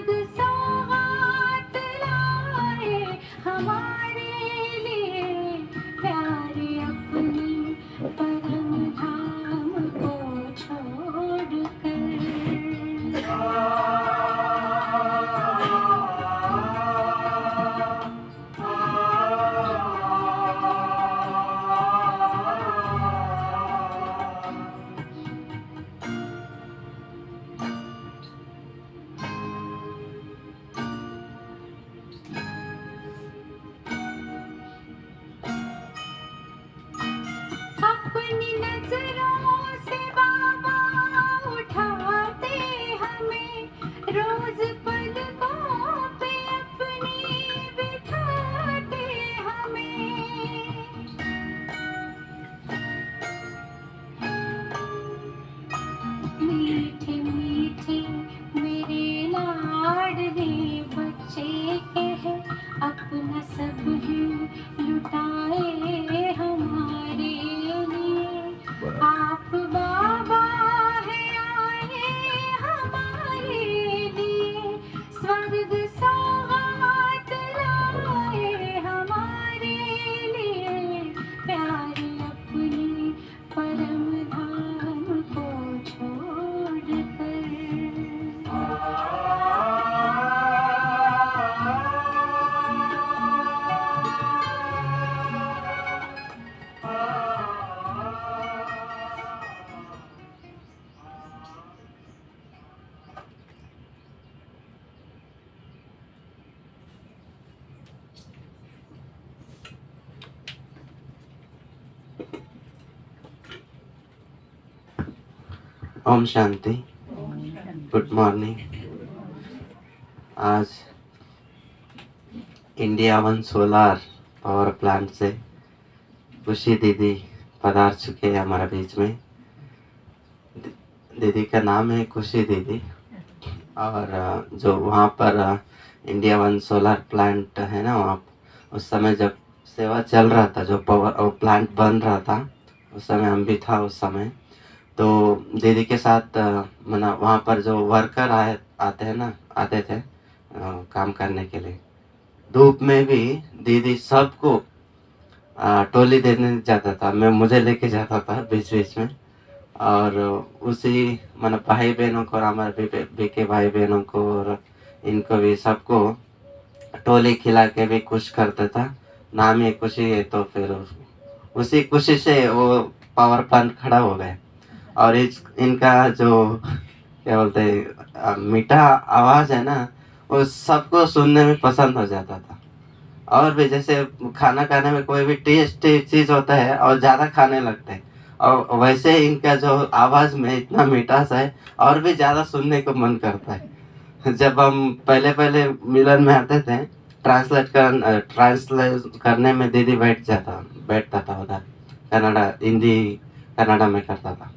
स्वर्ग सौगात लाए हमारे लिए, प्यारे अपनी परम धाम को छोड़ कर। अपनी नजरों से बाबा उठाते हमें, रोज पलकों पे अपनी बिठाते हमें। मीठे मीठे मेरे लाडले बच्चे कह अपना सब ही लुटाए हमारे लिए। आप बाबा है आए हमारे लिए, स्वर्ग सौगात लाए हमारे लिए, प्यारे अपनी परम धाम को छोड़ कर। ओम शांति। Good morning. आज India one solar power plant से खुशी दीदी पधार चुके हैं हमारे बीच में। दीदी का नाम है खुशी दीदी, और जो वहाँ पर इंडिया वन सोलार प्लांट है ना, वहाँ उस समय जब सेवा चल रहा था, जो पावर प्लांट बन रहा था, उस समय हम भी था उस समय। तो दीदी के साथ मना वहाँ पर जो वर्कर आते थे काम करने के लिए, धूप में भी दीदी सबको टोली देने जाता था। मुझे लेके जाता था बीच बीच में, और उसी भाई बहनों को और हमारे बीके भाई बहनों को और इनको भी सबको टोली खिला के भी खुश करता था। नाम ही खुशी है, तो फिर उसी खुशी से वो पावर प्लांट खड़ा हो गया। और इनका जो क्या बोलते हैं मीठा आवाज़ है ना, वो सबको सुनने में पसंद हो जाता था। और भी जैसे खाना खाने में कोई भी टेस्टी चीज़ होता है और ज़्यादा खाने लगते हैं, और वैसे इनका जो आवाज़ में इतना मिठास है और भी ज़्यादा सुनने को मन करता है। जब हम पहले पहले मिलन में आते थे, ट्रांसलेट करने में दीदी बैठता था उधर, कन्नड़ा हिंदी कन्नड़ा में करता था।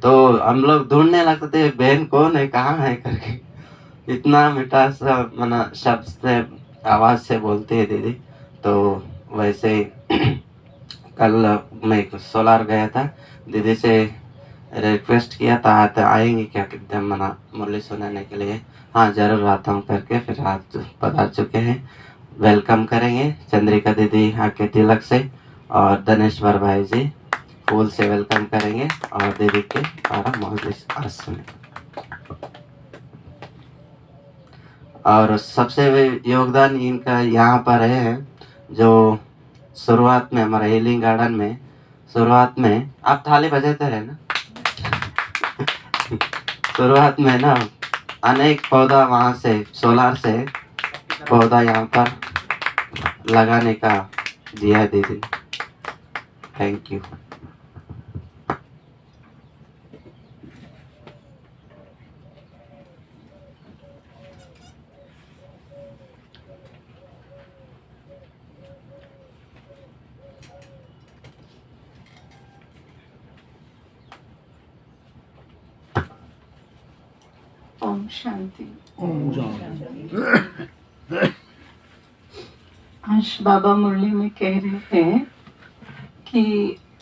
तो हम लोग ढूंढने लगते थे बहन कौन है, कहाँ है करके। इतना मीठा सा शब्द से आवाज़ से बोलती है दीदी। तो वैसे कल मैं सोलार गया था, दीदी से रिक्वेस्ट किया था आएंगे क्या एकदम मुरली सुनाने के लिए। हाँ ज़रूर आता हूँ करके फिर आज पधार चुके हैं। वेलकम करेंगे चंद्रिका दीदी आके तिलक से, और धनेश्वर भाई जी फूल से वेलकम करेंगे, और दीदी के द्वारा मुरली आज सुने। और सबसे योगदान इनका यहाँ पर है, जो शुरुआत में हमारा हीलिंग गार्डन में शुरुआत में आप थाली बजाते रहे ना। शुरुआत में ना अनेक पौधा वहाँ से सोलार से पौधा यहाँ पर लगाने का दिया है दीदी। Thank you. ओम शांति। आज बाबा मुरली में कह रहे हैं कि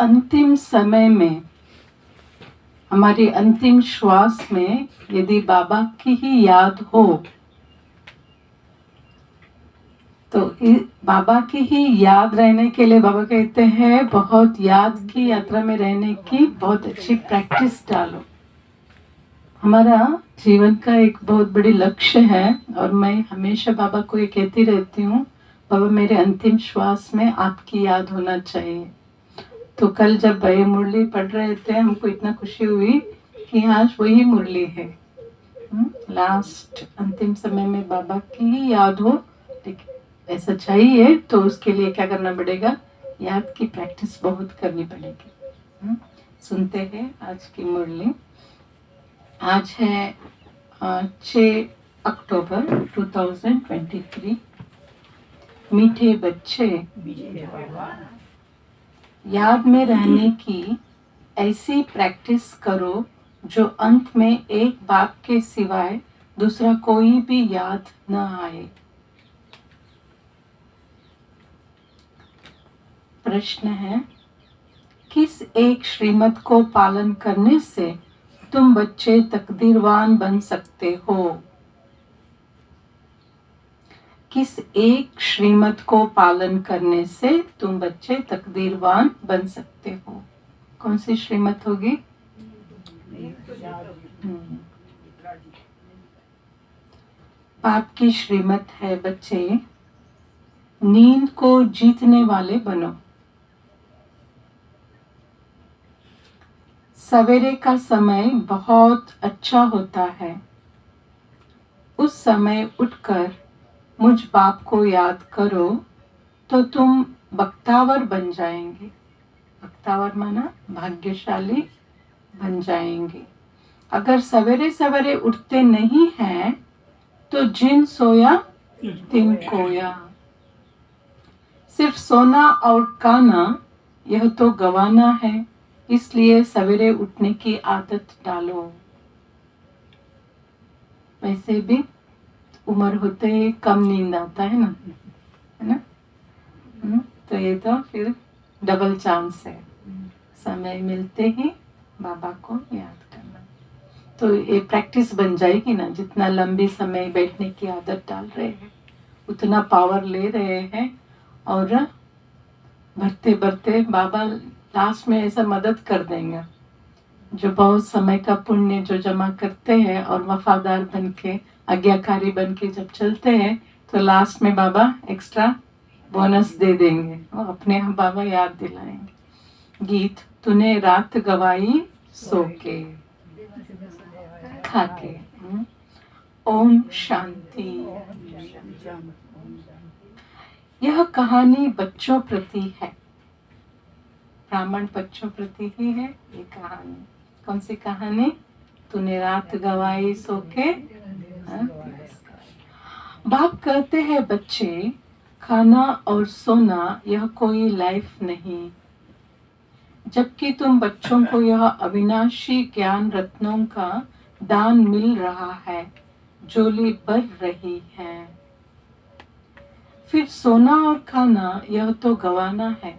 अंतिम समय में, हमारी अंतिम श्वास में यदि बाबा की ही याद हो तो बाबा की ही याद रहने के लिए बाबा कहते हैं बहुत याद की यात्रा में रहने की बहुत अच्छी प्रैक्टिस डालो। हमारा जीवन का एक बहुत बड़ी लक्ष्य है और मैं हमेशा बाबा को ये कहती रहती हूँ, बाबा मेरे अंतिम श्वास में आपकी याद होना चाहिए। तो कल जब ये मुरली पढ़ रहे थे हमको इतना खुशी हुई कि आज वही मुरली है। लास्ट अंतिम समय में बाबा की ही याद हो, लेकिन ऐसा चाहिए तो उसके लिए क्या करना पड़ेगा, याद की प्रैक्टिस बहुत करनी पड़ेगी। सुनते हैं आज की मुरली। आज है 6 अक्टूबर 2023। मीठे बच्चे, याद में रहने की ऐसी प्रैक्टिस करो जो अंत में एक बाप के सिवाय दूसरा कोई भी याद न आए। प्रश्न है, किस एक श्रीमत को पालन करने से तुम बच्चे तकदीरवान बन सकते हो? किस एक श्रीमत को पालन करने से तुम बच्चे तकदीरवान बन सकते हो? कौन सी श्रीमत होगी? पाप की श्रीमत है बच्चे, नींद को जीतने वाले बनो। सवेरे का समय बहुत अच्छा होता है। उस समय उठकर मुझ बाप को याद करो तो तुम बख्तावर बन जाएंगे। बख्तावर माना भाग्यशाली बन जाएंगे। अगर सवेरे सवेरे उठते नहीं हैं तो जिन सोया तिन कोया। सिर्फ सोना और खाना यह तो गवाना है, इसलिए सवेरे उठने की आदत डालो। वैसे भी उम्र होते ही कम नींद आता है ना, है ना? तो ये तो फिर डबल चांस है, समय मिलते ही बाबा को याद करना। तो ये प्रैक्टिस बन जाएगी ना, जितना लंबी समय बैठने की आदत डाल रहे हैं उतना पावर ले रहे हैं। और बढ़ते बढ़ते बाबा लास्ट में ऐसा मदद कर देंगे। जो बहुत समय का पुण्य जो जमा करते हैं और वफादार बन के आज्ञाकारी बन के जब चलते हैं तो लास्ट में बाबा एक्स्ट्रा बोनस दे देंगे और अपने आप बाबा याद दिलाएंगे। गीत, तूने रात गवाई सो के खाके। ओम शांति। यह कहानी बच्चों प्रति है, ब्राह्मण बच्चों प्रति ही है ये कहानी। कौन सी कहानी? तूने रात गवाई सो के बाप कहते हैं बच्चे, खाना और सोना यह कोई लाइफ नहीं, जबकि तुम बच्चों को यह अविनाशी ज्ञान रत्नों का दान मिल रहा है, जोली बढ़ रही है। फिर सोना और खाना यह तो गवाना है।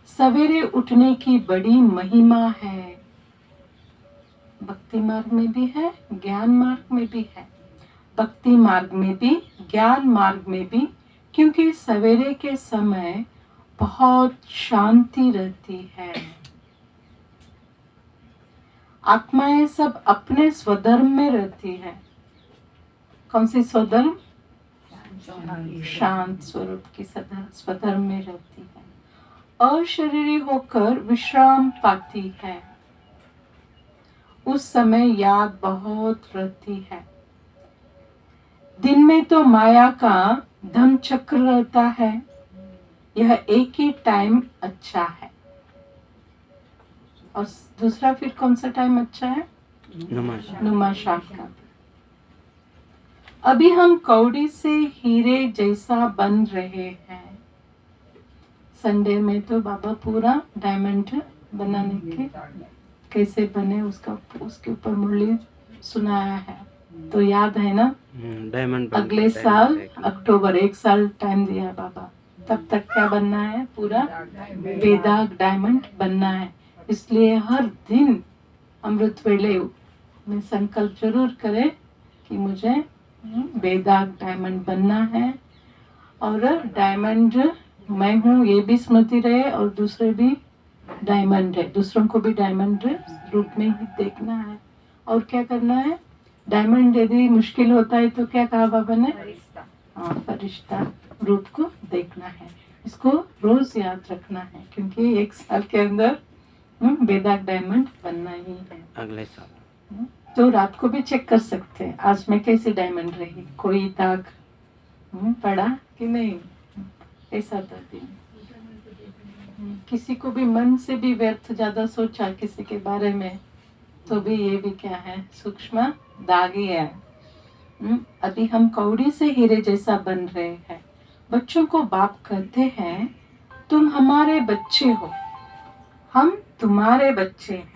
सवेरे उठने की बड़ी महिमा है। भक्ति मार्ग में भी है, ज्ञान मार्ग में भी है। भक्ति मार्ग में भी, ज्ञान मार्ग में भी, क्योंकि सवेरे के समय बहुत शांति रहती है। आत्माएं सब अपने स्वधर्म में रहती है। कौन सी स्वधर्म? शांत स्वरूप की स्वधर्म में रहती है। अशरीरी होकर विश्राम पाती है। उस समय याद बहुत रहती है। दिन में तो माया का धम चक्र रहता है, यह एक ही टाइम अच्छा है। और दूसरा फिर कौन सा टाइम अच्छा है? नुमाशाह का। अभी हम कौड़ी से हीरे जैसा बन रहे हैं। संडे में तो बाबा पूरा डायमंड बनाने के कैसे बने उसके ऊपर मुरली सुनाया है, तो याद है ना? डायमंड अगले साल अक्टूबर, 1 साल टाइम दिया बाबा, तब तक क्या बनना है? पूरा बेदाग डायमंड बनना है। इसलिए हर दिन अमृत वेले में संकल्प जरूर करें कि मुझे बेदाग डायमंड बनना है। और डायमंड मैं हूँ ये भी स्मृति रहे और दूसरे भी डायमंड है, दूसरों को भी डायमंड रूप में ही देखना है। और क्या करना है, डायमंड यदि मुश्किल होता है तो क्या कहा बाबा ने, हाँ फरिश्ता रूप को देखना है। इसको रोज याद रखना है क्योंकि एक साल के अंदर बेदाग डायमंड बनना ही है। अगले साल तो रात को भी चेक कर सकते हैं आज मैं कैसी डायमंड रही, कोई दाग पड़ा कि नहीं, ऐसा था दिन। किसी को भी मन से भी व्यर्थ ज्यादा सोचा किसी के बारे में तो भी ये भी क्या है, सूक्ष्म दाग ही है। अभी हम कौड़ी से हीरे जैसा बन रहे हैं। बच्चों को बाप कहते हैं तुम हमारे बच्चे हो, हम तुम्हारे बच्चे हैं।